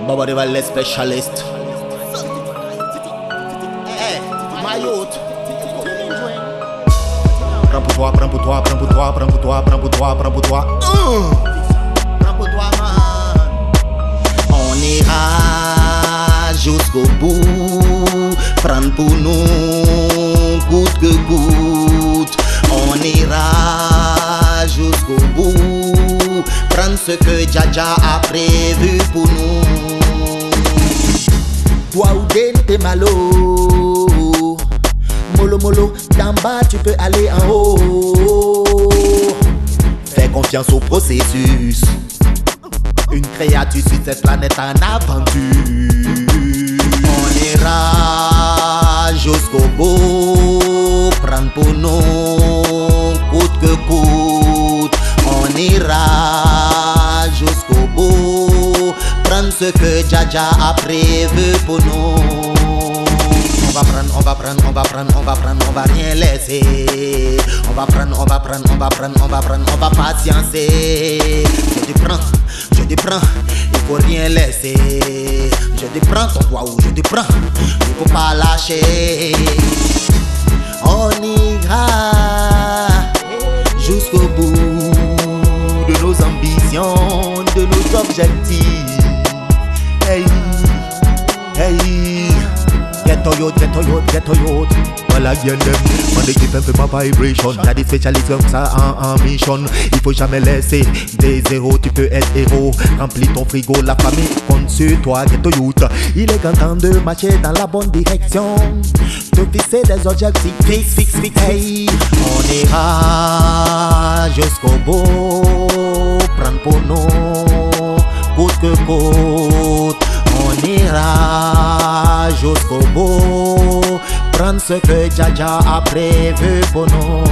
Baba Rival les spécialistes. Hey, my youth. Prends pour toi, prends pour toi, prends pour toi, prends pour toi, prends pour toi, prends pour toi. Prends pour toi, man. On ira jusqu'au bout, prendre pour nous, coûte que coûte. On ira jusqu'au bout, prendre ce que Dja a prévu pour nous. Toi ou t'es malo, mollo mollo, d'en bas tu peux aller en haut. Fais confiance au processus. Une créature sur cette planète en aventure. On ira jusqu'au bout, prendre pour nous, coûte que coûte. On ira jusqu'au bout, prendre ce que Dja a prévu pour nous. On va rien laisser. On va prendre, on va patiencer. Je te prends, il faut rien laisser. Je te prends ton doigt ou je te prends, il faut pas lâcher. On ira jusqu'au bout de nos ambitions, de nos objectifs. Hey, hey. Get to youth. Well again them, on the keep them for my vibration. Y'a des spécialistes comme ça en mission. Il faut jamais laisser des zéros, tu peux être héros. Remplis ton frigo, la famille compte sur toi. Get to youth. Il est grand temps de marcher dans la bonne direction, de fixer des objectifs fixe. Hey, on ira jusqu'au bout, prendre pour nous, coûte que coûte. On ira jusqu'au bout, prendre ce que Dja a prévu pour nous.